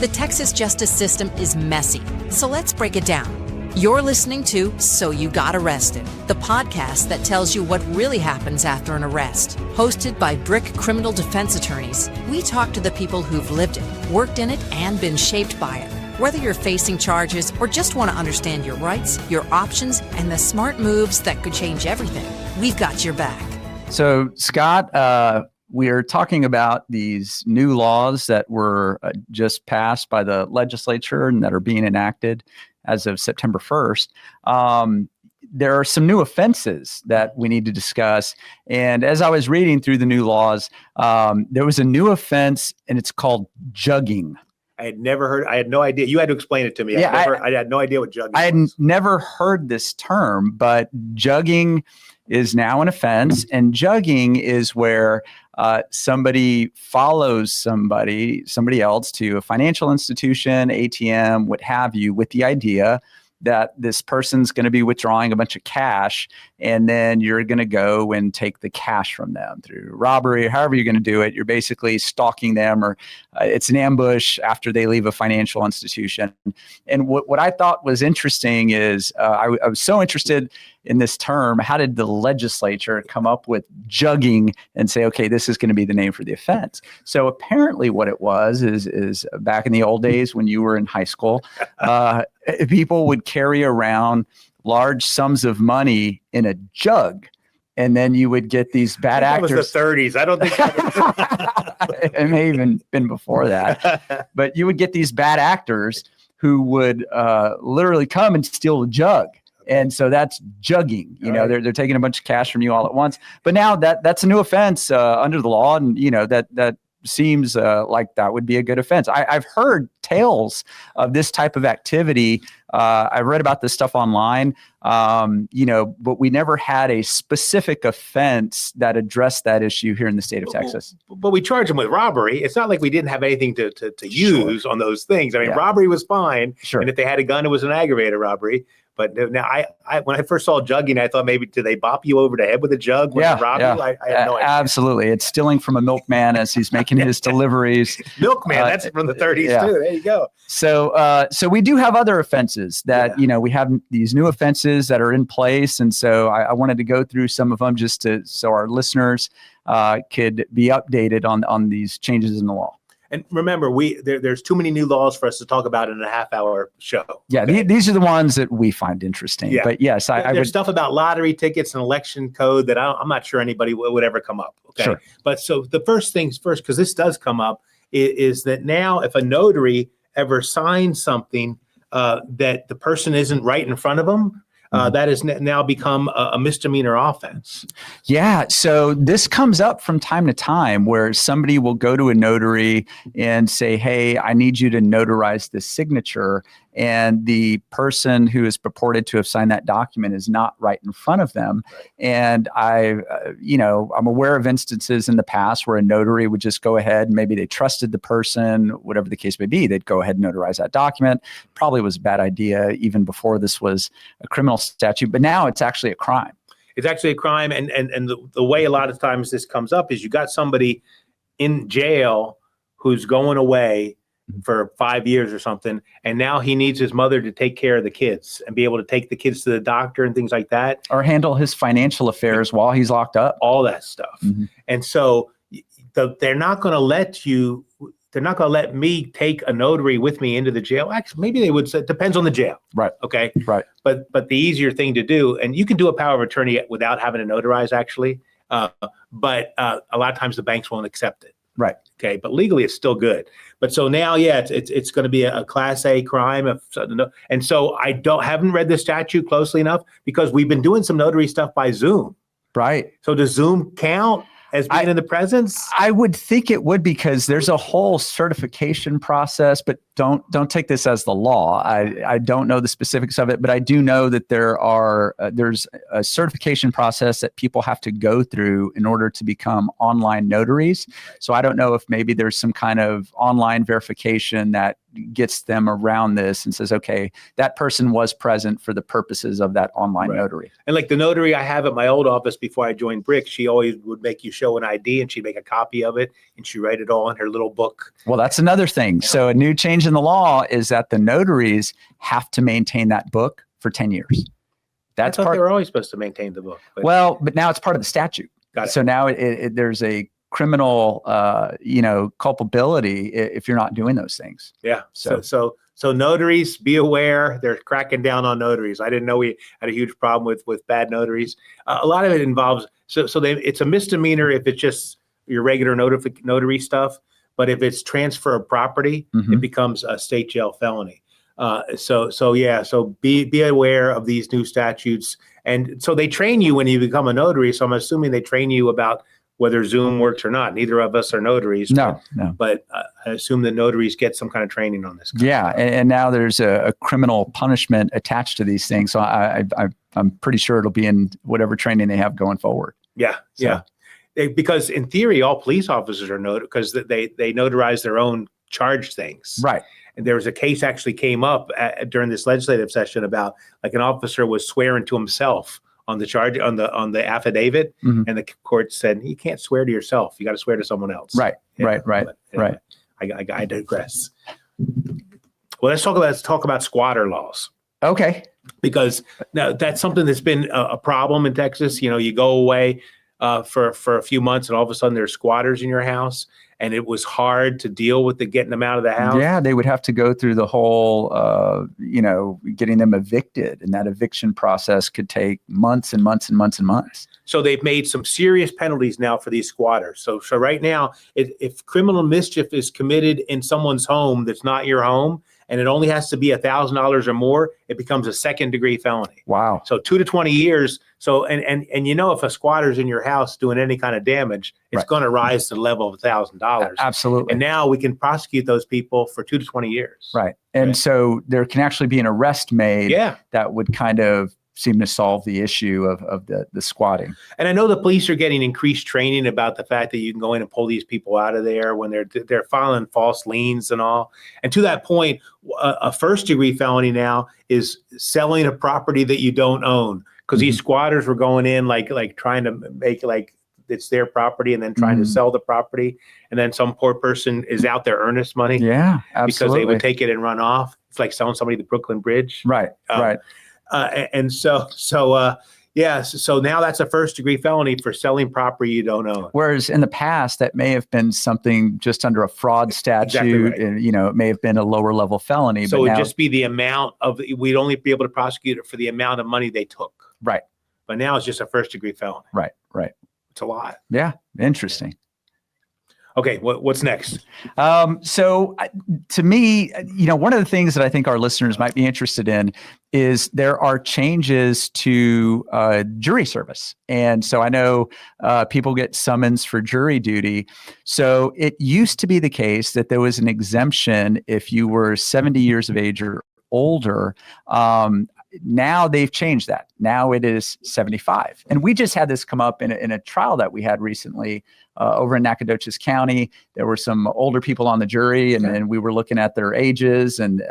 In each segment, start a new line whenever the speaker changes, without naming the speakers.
The Texas justice system is messy, so let's break it down. You're listening to So You Got Arrested, the podcast that tells you what really happens after an arrest. Hosted by BRIC criminal defense attorneys, we talk to the people who've lived it, worked in it, and been shaped by it. Whether you're facing charges or just want to understand your rights, your options, and the smart moves that could change everything, we've got your back.
So, Scott, we are talking about these new laws that were just passed by the legislature and that are being enacted as of September 1st. There are some new offenses that we need to discuss. And as I was reading through the new laws, there was a new offense, and it's called jugging.
I had never heard. I had no idea. You had to explain it to me. I had no idea what jugging was.
I had never heard this term, but jugging is now an offense. And jugging is where somebody follows somebody else to a financial institution, ATM, what have you, with the idea that this person's going to be withdrawing a bunch of cash, and then you're going to go and take the cash from them through robbery, however you're going to do it. You're basically stalking them, or it's an ambush after they leave a financial institution. And what I thought was interesting is I was so interested in this term. How did the legislature come up with jugging and say, okay, this is going to be the name for the offense? So apparently what it was is back in the old days when you were in high school, people would carry around large sums of money in a jug. And then you would get these bad actors.
That was the 30s. I don't think
it may have even been before that. But you would get these bad actors who would literally come and steal a jug. And so that's jugging. You know, they're taking a bunch of cash from you all at once. But now that's a new offense under the law, and that seems like that would be a good offense. I've heard tales of this type of activity. I've read about this stuff online, but we never had a specific offense that addressed that issue here in the state of Texas.
But we charge them with robbery. It's not like we didn't have anything to use on those things. I mean, robbery was fine.
Sure.
And if they had a gun, it was an aggravated robbery. But now, I when I first saw jugging, I thought maybe did they bop you over the head with a jug when they rob you? I have no idea.
Absolutely, it's stealing from a milkman as he's making his deliveries.
Milkman, that's from the 30s too. There you go.
So we do have other offenses that we have these new offenses that are in place, and so I wanted to go through some of them just so our listeners could be updated on these changes in the law.
And remember, there's too many new laws for us to talk about in a half-hour show.
Yeah, okay? These are the ones that we find interesting. Yeah. But yes,
there's stuff about lottery tickets and election code that I'm not sure anybody would ever come up. Okay,
sure.
But so the first things first, because this does come up, is that now if a notary ever signs something that the person isn't right in front of them, that has now become a misdemeanor offense.
Yeah. So this comes up from time to time where somebody will go to a notary and say, hey, I need you to notarize this signature. And the person who is purported to have signed that document is not right in front of them. Right. And I'm aware of instances in the past where a notary would just go ahead and maybe they trusted the person, whatever the case may be, they'd go ahead and notarize that document. Probably was a bad idea even before this was a criminal statute, but now it's actually a crime.
It's actually a crime. And the way a lot of times this comes up is you got somebody in jail who's going away for 5 years or something, and now he needs his mother to take care of the kids and be able to take the kids to the doctor and things like that,
or handle his financial affairs while he's locked up,
all that stuff. Mm-hmm. And so they're not going to let me take a notary with me into the jail. Actually, maybe they would say it depends on the jail.
Right.
Okay.
Right.
But the easier thing to do, and you can do a power of attorney without having to notarize actually, but a lot of times the banks won't accept it.
Right.
Okay. But legally, it's still good. But so now, it's going to be a Class A crime. And so I haven't read the statute closely enough because we've been doing some notary stuff by Zoom.
Right.
So does Zoom count as being in the presence?
I would think it would, because there's a whole certification process, but don't take this as the law. I don't know the specifics of it, but I do know that there's a certification process that people have to go through in order to become online notaries. So I don't know if maybe there's some kind of online verification that gets them around this and says, okay, that person was present for the purposes of that online notary.
And like the notary I have at my old office before I joined BRIC, she always would make you show an ID and she'd make a copy of it and she'd write it all in her little book.
Well, that's another thing. So a new change change in the law is that the notaries have to maintain that book for 10 years. That's
I thought they were always supposed to maintain the book.
Well, but now it's part of the statute.
Got it.
So now there's a criminal, culpability if you're not doing those things.
Yeah. So notaries, be aware. They're cracking down on notaries. I didn't know we had a huge problem with bad notaries. A lot of it involves it's a misdemeanor if it's just your regular notary stuff, but if it's transfer of property, it becomes a state jail felony. So be aware of these new statutes. And so they train you when you become a notary. So I'm assuming they train you about whether Zoom works or not. Neither of us are notaries.
No.
But I assume that notaries get some kind of training on this.
Yeah, and now there's a criminal punishment attached to these things. So I'm pretty sure it'll be in whatever training they have going forward.
Yeah. Because in theory, all police officers are because they notarize their own charged things.
Right.
And there was a case actually came up during this legislative session about like an officer was swearing to himself on the charge on the affidavit, and the court said you can't swear to yourself; you got to swear to someone else. Right.
Right.
I digress. Well, let's talk about squatter laws.
Okay.
Because now that's something that's been a problem in Texas. You go away for a few months, and all of a sudden there's squatters in your house, and it was hard to deal with getting them out of the house.
Yeah, they would have to go through the whole, getting them evicted, and that eviction process could take months and months and months and months.
So they've made some serious penalties now for these squatters. So right now, if criminal mischief is committed in someone's home that's not your home, and it only has to be $1,000 or more, it becomes a second-degree felony.
Wow.
So 2 to 20 years. So and if a squatter's in your house doing any kind of damage, it's going to rise to the level of $1,000.
Absolutely.
And now we can prosecute those people for 2 to 20 years.
Right. And so there can actually be an arrest made that would kind of seem to solve the issue of the squatting. And
I know the police are getting increased training about the fact that you can go in and pull these people out of there when they're filing false liens and all. And to that point, a first-degree felony now is selling a property that you don't own, because these squatters were going in like trying to make like it's their property and then trying to sell the property, and then some poor person is out there earnest money.
Yeah, absolutely.
Because they would take it and run off. It's like selling somebody the Brooklyn Bridge.
Right. Right.
So now that's a first-degree felony for selling property you don't own.
Whereas in the past, that may have been something just under a fraud statute,
exactly right.
And it may have been a lower-level felony.
So
but
it would
now,
just be the amount of. We'd only be able to prosecute it for the amount of money they took.
Right.
But now it's just a first-degree felony.
Right.
It's a lot.
Yeah. Interesting.
Okay, what's next?
So to me, one of the things that I think our listeners might be interested in is there are changes to jury service. And so I know people get summons for jury duty. So it used to be the case that there was an exemption if you were 70 years of age or older. Now they've changed that. Now it is 75. And we just had this come up in a trial that we had recently over in Nacogdoches County. There were some older people on the jury, and we were looking at their ages and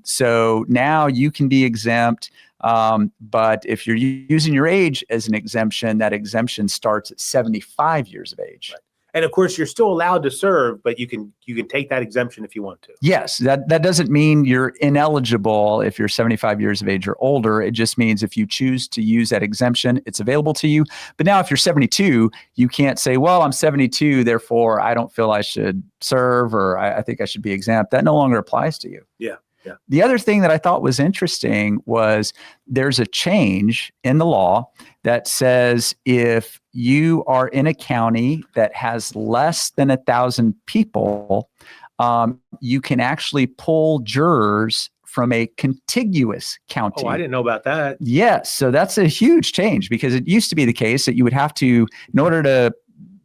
so now you can be exempt. But if you're using your age as an exemption, that exemption starts at 75 years of age.
Right. And of course, you're still allowed to serve, but you can take that exemption if you want to.
Yes, that doesn't mean you're ineligible if you're 75 years of age or older. It just means if you choose to use that exemption, it's available to you. But now if you're 72, you can't say, well, I'm 72, therefore I don't feel I should serve, or I think I should be exempt. That no longer applies to you.
Yeah.
The other thing that I thought was interesting was there's a change in the law that says if you are in a county that has less than 1,000 people, you can actually pull jurors from a contiguous county.
Oh, I didn't know about that.
Yes. So that's a huge change, because it used to be the case that you would have to, in order to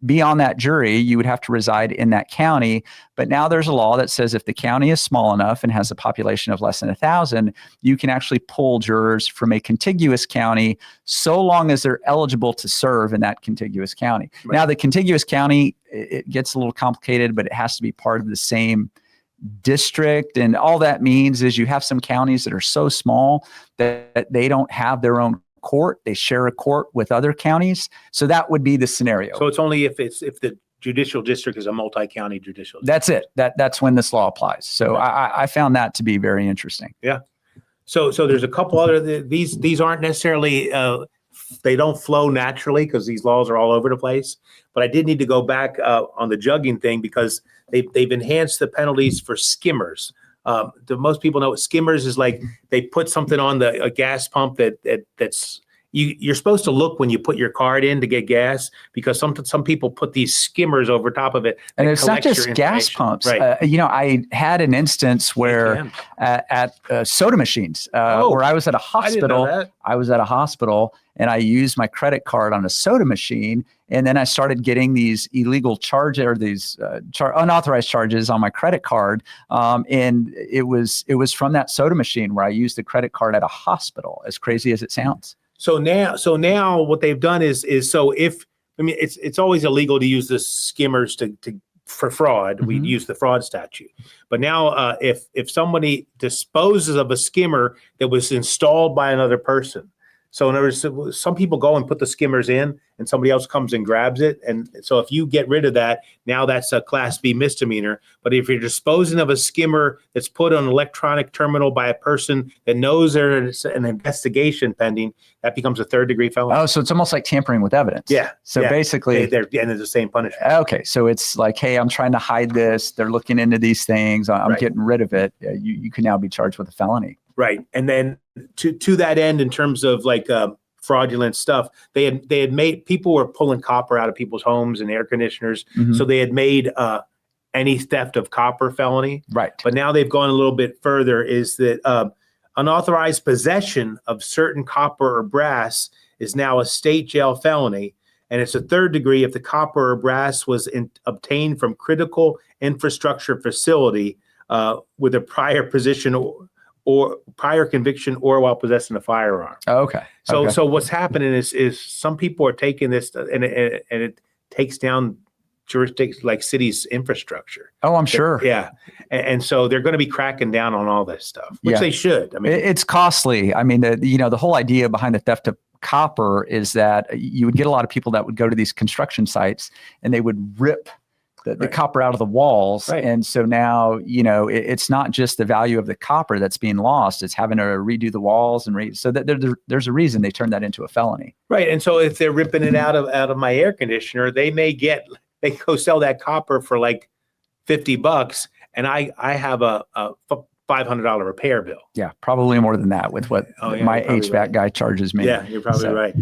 be on that jury, you would have to reside in that county. But now there's a law that says if the county is small enough and has a population of less than 1,000, you can actually pull jurors from a contiguous county so long as they're eligible to serve in that contiguous county. Right. Now, the contiguous county, it gets a little complicated, but it has to be part of the same district. And all that means is you have some counties that are so small that they don't have their own court. They share a court with other counties. So that would be the scenario.
So it's only if the judicial district is a multi-county judicial district.
That's it. That's when this law applies. So I found that to be very interesting.
Yeah. So there's a couple other, these aren't necessarily, they don't flow naturally because these laws are all over the place. But I did need to go back on the jugging thing because they've enhanced the penalties for skimmers. Most people know what skimmers is like. They put something on a gas pump that's you're supposed to look when you put your card in to get gas, because some people put these skimmers over top of it.
And it's not just gas pumps.
Right.
I had an instance where at soda machines, where I was at a hospital. I was at a hospital and I used my credit card on a soda machine. And then I started getting these illegal charges, or these unauthorized charges on my credit card. And it was from that soda machine where I used the credit card at a hospital, as crazy as it sounds.
So now what they've done is it's always illegal to use the skimmers for fraud. We use the fraud statute. But now if somebody disposes of a skimmer that was installed by another person, so in other words, some people go and put the skimmers in and somebody else comes and grabs it. And so if you get rid of that, now that's a Class B misdemeanor. But if you're disposing of a skimmer that's put on an electronic terminal by a person that knows there's an investigation pending, that becomes a third-degree felony.
Oh, so it's almost like tampering with evidence.
Yeah.
So basically,
they're the same punishment.
Okay, so it's like, hey, I'm trying to hide this. They're looking into these things. I'm getting rid of it. You can now be charged with a felony.
Right. And then to that end, in terms of like fraudulent stuff, they had made, people were pulling copper out of people's homes and air conditioners. So they had made any theft of copper felony.
Right.
But now they've gone a little bit further, is that unauthorized possession of certain copper or brass is now a state jail felony. And it's a third degree if the copper or brass was obtained from critical infrastructure facility with a prior position or prior conviction, or while possessing a firearm.
Okay.
So what's happening is some people are taking this and it takes down jurisdictions like cities' infrastructure.
Oh, I'm sure.
Yeah. And so they're going to be cracking down on all this stuff, which they should. I mean,
it's costly. I mean, the whole idea behind the theft of copper is that you would get a lot of people that would go to these construction sites and they would rip the copper out of the walls. Right. And so now, it's not just the value of the copper that's being lost. It's having to redo the walls so that there's a reason they turned that into a felony. Right.
And so if they're ripping it out of my air conditioner, they go sell that copper for like $50. And I have a $500 repair bill.
Yeah, probably more than that with what my HVAC guy charges me.
Yeah, you're probably right.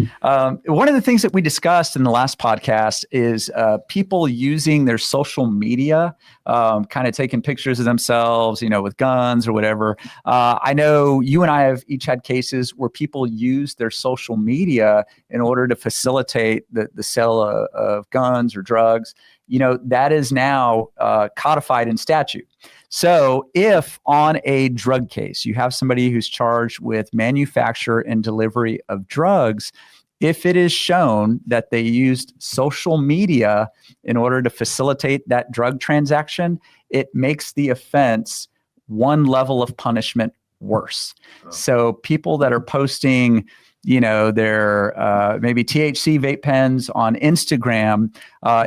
One of the things that we discussed in the last podcast is people using their social media, kind of taking pictures of themselves, with guns or whatever. I know you and I have each had cases where people use their social media in order to facilitate the sale of guns or drugs. That is now codified in statute. So if on a drug case, you have somebody who's charged with manufacture and delivery of drugs, if it is shown that they used social media in order to facilitate that drug transaction, it makes the offense one level of punishment worse. So people that are posting their maybe THC vape pens on Instagram,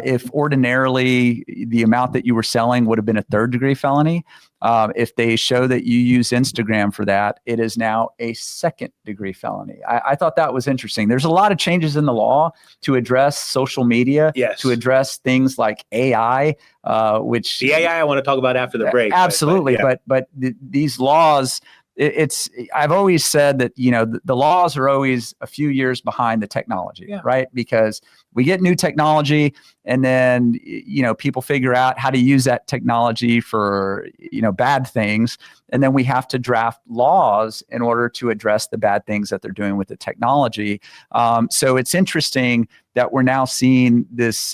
if ordinarily the amount that you were selling would have been a third degree felony, if they show that you use Instagram for that, it is now a second degree felony. I thought that was interesting. There's a lot of changes in the law to address social media, to address things like AI, which
the AI I want to talk about after the break.
Absolutely. But these laws, I've always said that, the laws are always a few years behind the technology, right? Because we get new technology and then, people figure out how to use that technology for, bad things. And then we have to draft laws in order to address the bad things that they're doing with the technology. So it's interesting that we're now seeing this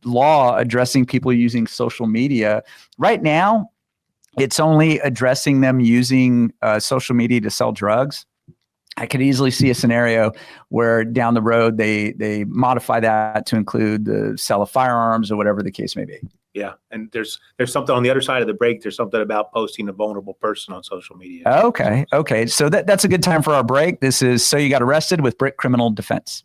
law addressing people using social media. Right now, it's only addressing them using social media to sell drugs. I could easily see a scenario where down the road they modify that to include the sale of firearms or whatever the case may be.
Yeah, and there's something on the other side of the break. There's something about posting a vulnerable person on social media.
Okay. So that's a good time for our break. This is So You Got Arrested with Brick Criminal Defense.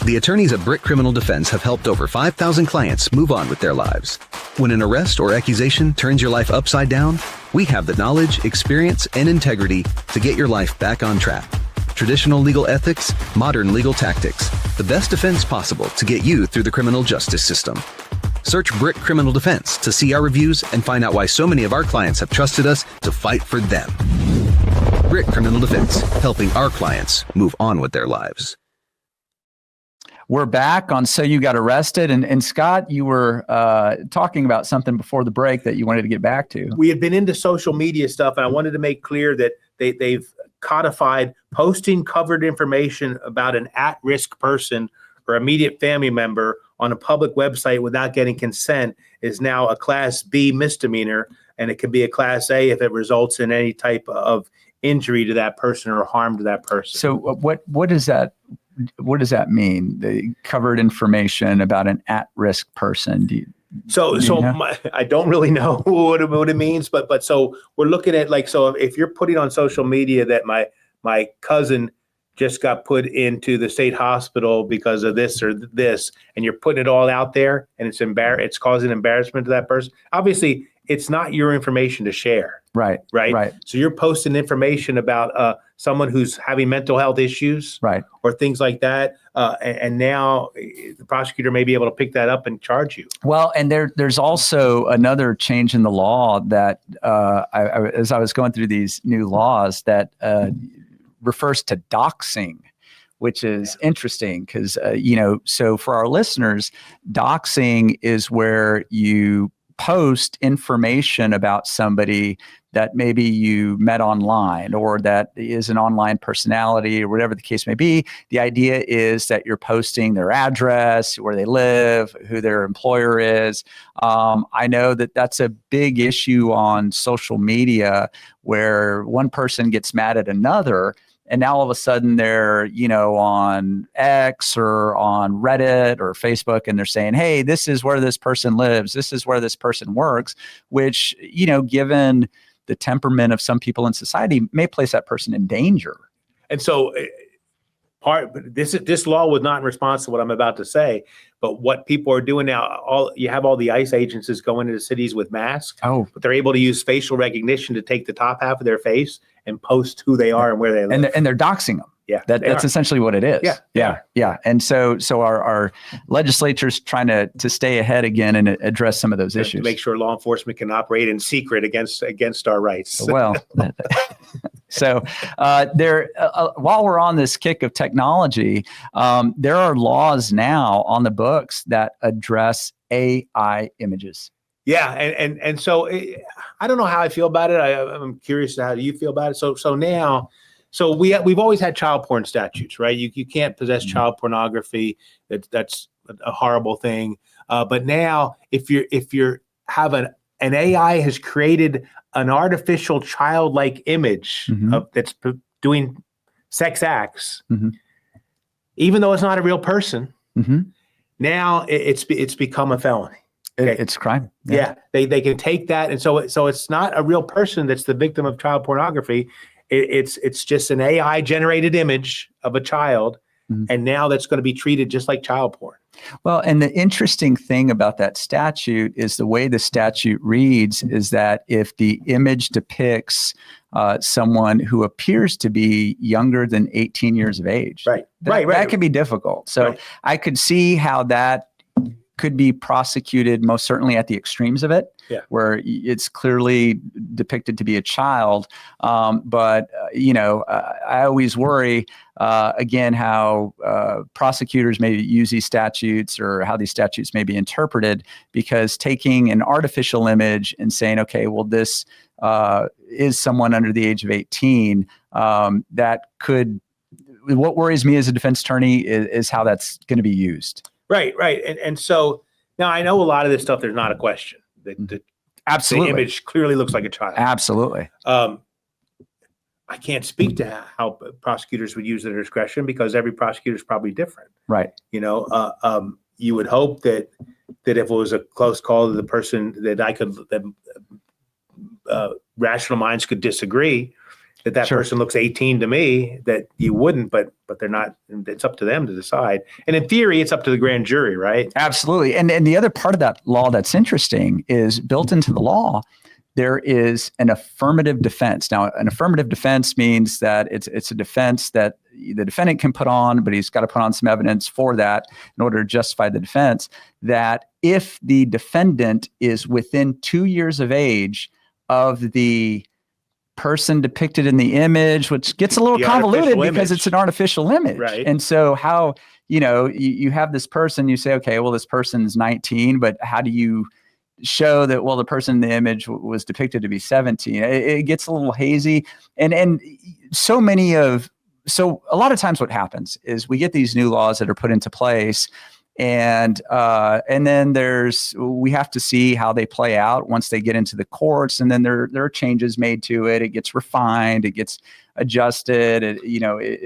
The attorneys at Brick Criminal Defense have helped over 5,000 clients move on with their lives. When an arrest or accusation turns your life upside down, we have the knowledge, experience, and integrity to get your life back on track. Traditional legal ethics, modern legal tactics, the best defense possible to get you through the criminal justice system. Search Brick Criminal Defense to see our reviews and find out why so many of our clients have trusted us to fight for them. Brick Criminal Defense, helping our clients move on with their lives.
We're back on So You Got Arrested. And Scott, you were talking about something before the break that you wanted to get back to.
We had been into social media stuff, and I wanted to make clear that they've codified posting covered information about an at-risk person or immediate family member on a public website without getting consent is now a Class B misdemeanor, and it can be a Class A if it results in any type of injury to that person or harm to that person.
So what does that mean? The covered information about an at-risk person?
I don't really know what it means, but so we're looking at so if you're putting on social media that my cousin just got put into the state hospital because of this or this, and you're putting it all out there, and it's causing embarrassment to that person. Obviously, it's not your information to share. Right. So you're posting information about someone who's having mental health issues, or things like that, and now the prosecutor may be able to pick that up and charge you.
Well, and there's also another change in the law that as I was going through these new laws that refers to doxing, which is interesting because, so for our listeners, doxing is where you post information about somebody that maybe you met online or that is an online personality or whatever the case may be. The idea is that you're posting their address, where they live, who their employer is. I know that that's a big issue on social media where one person gets mad at another, and now all of a sudden they're, on X or on Reddit or Facebook, and they're saying, hey, this is where this person lives. This is where this person works, which, given the temperament of some people in society, may place that person in danger.
And so this law was not in response to what I'm about to say, but what people are doing now, you have all the ICE agencies going into cities with masks, but they're able to use facial recognition to take the top half of their face and post who they are and where they live.
And they're doxing them.
Yeah,
that's essentially what it is. Yeah. And so our legislature's trying to stay ahead again and address some of those issues.
To make sure law enforcement can operate in secret against our rights.
Well, so while we're on this kick of technology, there are laws now on the books that address AI images.
Yeah, and so I don't know how I feel about it. I'm curious how do you feel about it. So now. So we've always had child porn statutes, right? You can't possess child pornography. That's a horrible thing. But now, if you're have an AI has created an artificial childlike image that's doing sex acts, even though it's not a real person, now it's become a felony.
Okay. It's a crime.
Yeah, they can take that, and so it's not a real person that's the victim of child pornography. It's just an AI generated image of a child, and now that's going to be treated just like child porn.
Well, and the interesting thing about that statute is the way the statute reads is that if the image depicts someone who appears to be younger than 18 years of age, that could be difficult. So I could see how that could be prosecuted most certainly at the extremes of it, where it's clearly depicted to be a child. But I always worry, again, how prosecutors may use these statutes or how these statutes may be interpreted, because taking an artificial image and saying, okay, well, this is someone under the age of 18, that could, what worries me as a defense attorney is how that's going to be used.
Right. And so now I know a lot of this stuff, there's not a question.
Absolutely.
The image clearly looks like a child.
Absolutely.
I can't speak to how prosecutors would use their discretion because every prosecutor is probably different.
Right.
You would hope that if it was a close call to the person that rational minds could disagree, that
Sure.
person looks 18 to me, that you wouldn't, but they're not. It's up to them to decide. And in theory, it's up to the grand jury, right?
Absolutely. And the other part of that law that's interesting is built into the law, there is an affirmative defense. Now, an affirmative defense means that it's a defense that the defendant can put on, but he's got to put on some evidence for that in order to justify the defense, that if the defendant is within 2 years of age of the person depicted in the image, which gets a little convoluted because it's an artificial image.
Right.
And so how, you have this person, you say, okay, well, this person's 19, but how do you show that, well, the person in the image was depicted to be 17? It gets a little hazy. And so a lot of times what happens is we get these new laws that are put into place, and then we have to see how they play out once they get into the courts, and then there are changes made to it. It gets refined, it gets adjusted.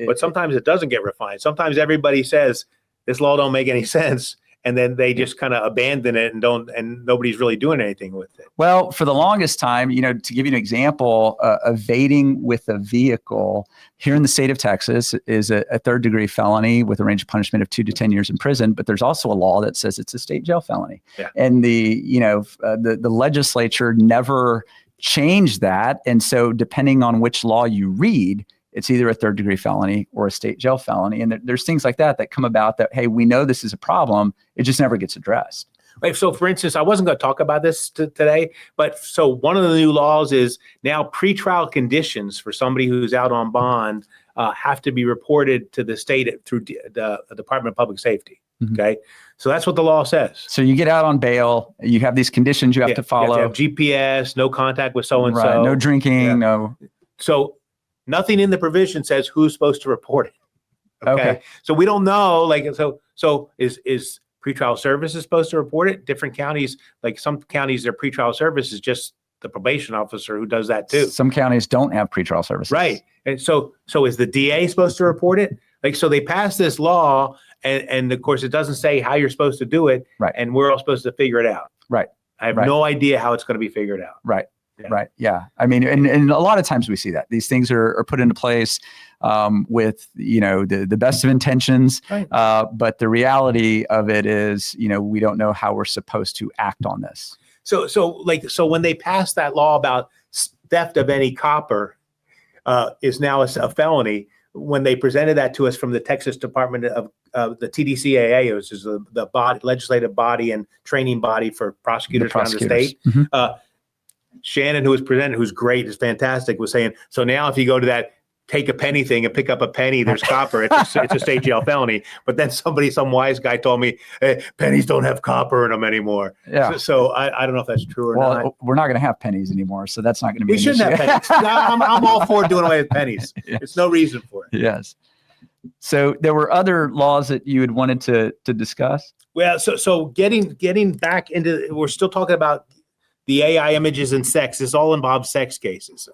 But
sometimes it doesn't get refined. Sometimes everybody says this law don't make any sense, and then they just kind of abandon it and nobody's really doing anything with it.
Well, for the longest time, to give you an example, evading with a vehicle here in the state of Texas is a third-degree felony with a range of punishment of 2 to 10 years in prison. But there's also a law that says it's a state jail felony.
Yeah.
And the legislature never changed that. And so depending on which law you read, it's either a third-degree felony or a state jail felony. And there's things like that come about that, hey, we know this is a problem. It just never gets addressed.
Right. So, for instance, I wasn't going to talk about this today, but so one of the new laws is now pretrial conditions for somebody who's out on bond have to be reported to the state through the Department of Public Safety. Mm-hmm. Okay. So that's what the law says.
So you get out on bail, you have these conditions you have to follow.
You have to have GPS, no contact with so-and-so.
Right, no drinking, no.
So nothing in the provision says who's supposed to report it. Okay. So we don't know, so is pretrial services supposed to report it? Different counties, like some counties, their pretrial service is just the probation officer who does that too.
Some counties don't have pretrial services.
Right. And so is the DA supposed to report it? So they passed this law and of course it doesn't say how you're supposed to do it.
Right.
And we're all supposed to figure it out.
Right.
I have no idea how it's going to be figured out.
Right. Yeah. Right. Yeah. I mean, and a lot of times we see that these things are put into place with, the best of intentions. Right. But the reality of it is, we don't know how we're supposed to act on this.
So when they passed that law about theft of any copper is now a felony, when they presented that to us from the Texas Department of the TDCAA, which is the legislative body and training body for prosecutors around the state, mm-hmm. Shannon, who was presented, who's great, is fantastic, was saying, so now if you go to that take a penny thing and pick up a penny, there's copper, it's a state jail felony. But then some wise guy told me, hey, pennies don't have copper in them anymore. Yeah. So I don't know if that's true or not.
Well, we're not going to have pennies anymore, so that's not going to be
We shouldn't have pennies. I'm all for doing away with pennies. Yes. There's no reason for it.
Yes. So there were other laws that you had wanted to discuss?
Well, so getting back into, we're still talking about the AI images and sex. This all involves sex cases.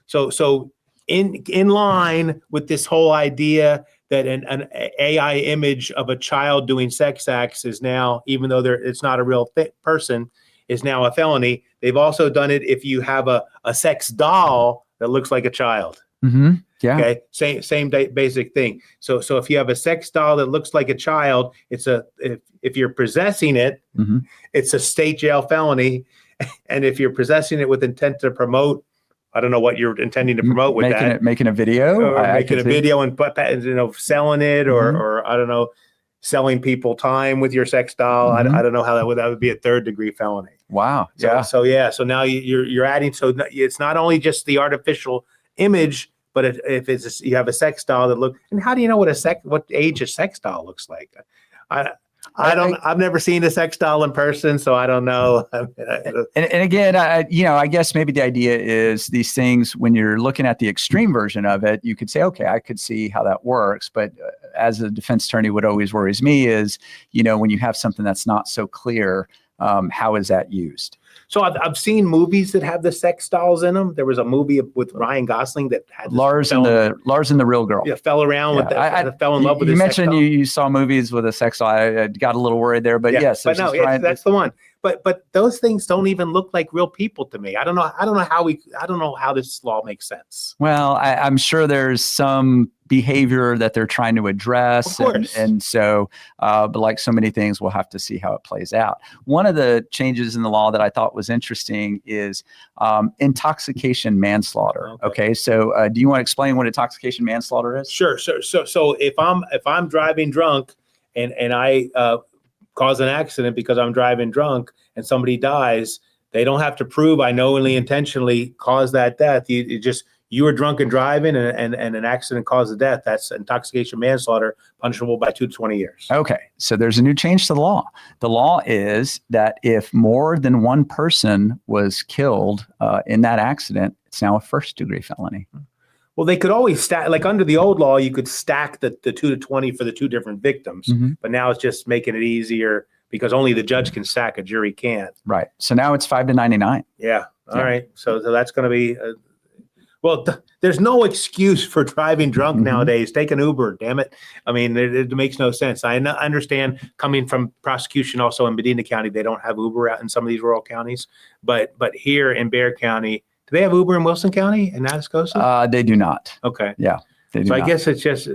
So in line with this whole idea that an AI image of a child doing sex acts is now, even though it's not a real person, is now a felony. They've also done it if you have a sex doll that looks like a child.
Mm-hmm. Yeah.
Okay. Same basic thing. So if you have a sex doll that looks like a child, if you're possessing it, mm-hmm. it's a state jail felony. And if you're possessing it with intent to promote, I don't know what you're intending to promote with
making a video,
or making a video and selling it,
mm-hmm.
or I don't know, selling people time with your sex doll.
Mm-hmm.
I don't know how that would be a third-degree felony.
Wow.
So now you're adding. So it's not only just the artificial image, but if you have a sex doll that and how do you know what age a sex doll looks like? I've never seen a sex doll in person, so I don't know.
And again, I guess maybe the idea is these things, when you're looking at the extreme version of it, you could say, okay, I could see how that works. But as a defense attorney, what always worries me is, when you have something that's not so clear, how is that used?
So I've seen movies that have the sex dolls in them. There was a movie with Ryan Gosling that had
Lars and the Real Girl.
Yeah, fell around with that. I fell in love with.
You mentioned you saw movies with a sex doll. I got a little worried there, but yes.
But no, that's the one. but those things don't even look like real people to me. I don't know how this law makes sense.
Well, I'm sure there's some behavior that they're trying to address.
Of course.
And so, but like so many things, we'll have to see how it plays out. One of the changes in the law that I thought was interesting is intoxication manslaughter. Okay. So do you want to explain what intoxication manslaughter is?
Sure. So if I'm driving drunk and I cause an accident because I'm driving drunk and somebody dies, they don't have to prove I knowingly, intentionally caused that death. You were drunk and driving and an accident caused the death. That's intoxication manslaughter, punishable by 2 to 20 years.
Okay. So there's a new change to the law. The law is that if more than one person was killed in that accident, it's now a first-degree felony.
Well, they could always stack, like under the old law, you could stack the 2 to 20 for the 2 different victims. But now it's just making it easier because only the judge can stack, a jury can't.
Right. So now it's 5 to 99.
Yeah. All right. So that's going to be, there's no excuse for driving drunk nowadays. Take an Uber, damn it. I mean, it makes no sense. I understand coming from prosecution also in Medina County, they don't have Uber out in some of these rural counties. But here in Bexar County, do they have Uber in Wilson County and Atascosa?
They do not.
Okay.
Yeah. They do
so
not.
I guess it's just,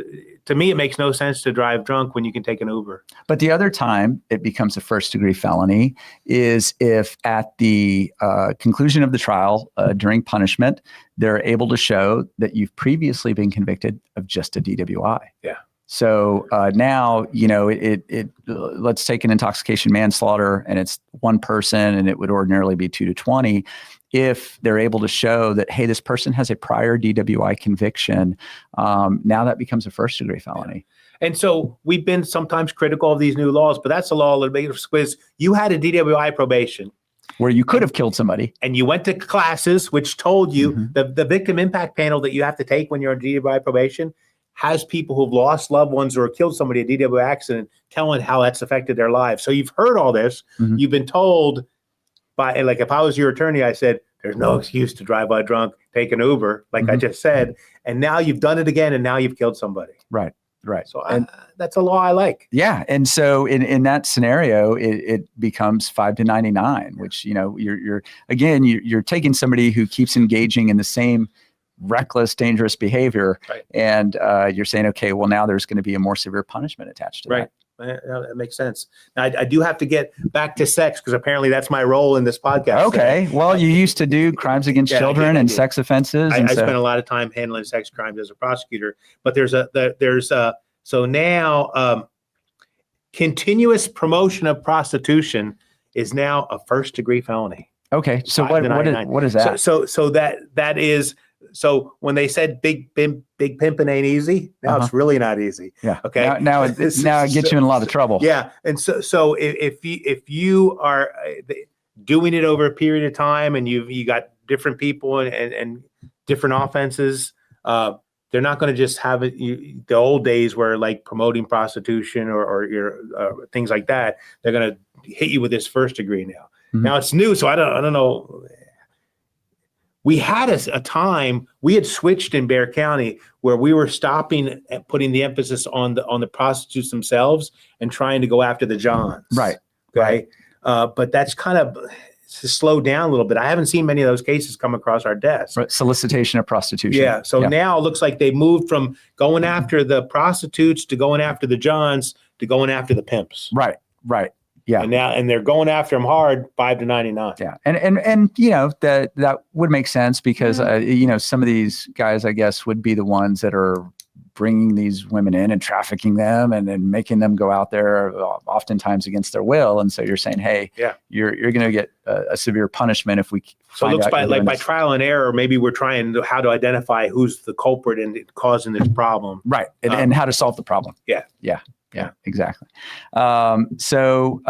to me, it makes no sense to drive drunk when you can take an Uber.
But the other time it becomes a first-degree felony is if at the conclusion of the trial during punishment, they're able to show that you've previously been convicted of just a DWI.
Yeah.
So now, let's take an intoxication manslaughter and it's one person and it would ordinarily be 2 to 20. If they're able to show that, hey, this person has a prior DWI conviction, now that becomes a first-degree felony.
And so we've been sometimes critical of these new laws, but that's a law a little bit squiz. You had a DWI probation.
Where you could have killed somebody.
And you went to classes which told you the victim impact panel that you have to take when you're on DWI probation has people who've lost loved ones or killed somebody in a DWI accident telling how that's affected their lives. So you've heard all this. You've been told by, like, if I was your attorney, I said, there's no excuse to drive by drunk, take an Uber, like I just said. And now you've done it again and now you've killed somebody.
Right.
So that's a law I like.
Yeah. And so in that scenario, it becomes 5 to 99, which, you're taking somebody who keeps engaging in the same reckless, dangerous behavior.
Right.
And you're saying, okay, well, now there's going to be a more severe punishment attached to that.
Right. That makes sense. Now, I do have to get back to sex because apparently that's my role in this podcast.
Okay. Well, you used to do crimes against children and sex offenses.
I spent a lot of time handling sex crimes as a prosecutor, but so now continuous promotion of prostitution is now a first-degree felony.
Okay. So what is that?
So that is. So when they said big pimping ain't easy, now it's really not easy.
Yeah.
Okay.
Now it gets you in a lot of trouble.
Yeah. And so if you are doing it over a period of time and you got different people and different offenses, they're not going to just have it. The old days where like promoting prostitution or your things like that, they're going to hit you with this first degree now. Now it's new, so I don't know. We had a time we had switched in Bexar County where we were stopping and putting the emphasis on the prostitutes themselves and trying to go after the Johns.
Right.
Okay. But that's kind of slowed down a little bit. I haven't seen many of those cases come across our desk.
Right. Solicitation of prostitution.
Yeah. So now it looks like they moved from going after the prostitutes to going after the Johns to going after the pimps.
Right. Right. Yeah.
And they're going after them hard, 5 to 99.
Yeah. And that would make sense because, some of these guys, I guess, would be the ones that are bringing these women in and trafficking them and then making them go out there oftentimes against their will. And so you're saying, hey, you're going to get a severe punishment if we.
So it looks by trial and error, maybe we're trying how to identify who's the culprit and causing this problem.
Right. And how to solve the problem.
Yeah.
Yeah, exactly. So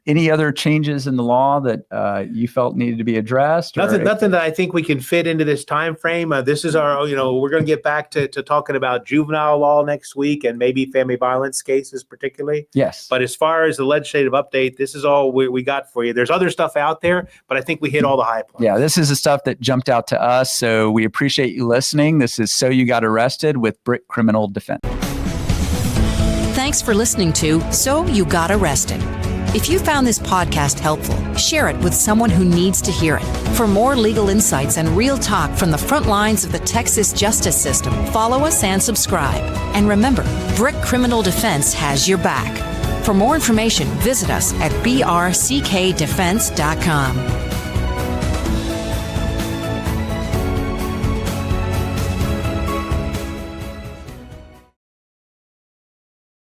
any other changes in the law that you felt needed to be addressed?
Nothing that I think we can fit into this time frame. This is our, we're going to get back to talking about juvenile law next week and maybe family violence cases particularly.
Yes.
But as far as the legislative update, this is all we got for you. There's other stuff out there, but I think we hit all the high points.
Yeah, this is the stuff that jumped out to us. So we appreciate you listening. This is So You Got Arrested with Brick Criminal Defense.
Thanks for listening to So You Got Arrested. If you found this podcast helpful, share it with someone who needs to hear it. For more legal insights and real talk from the front lines of the Texas justice system, follow us and subscribe. And remember, Brick Criminal Defense has your back. For more information, visit us at brckdefense.com.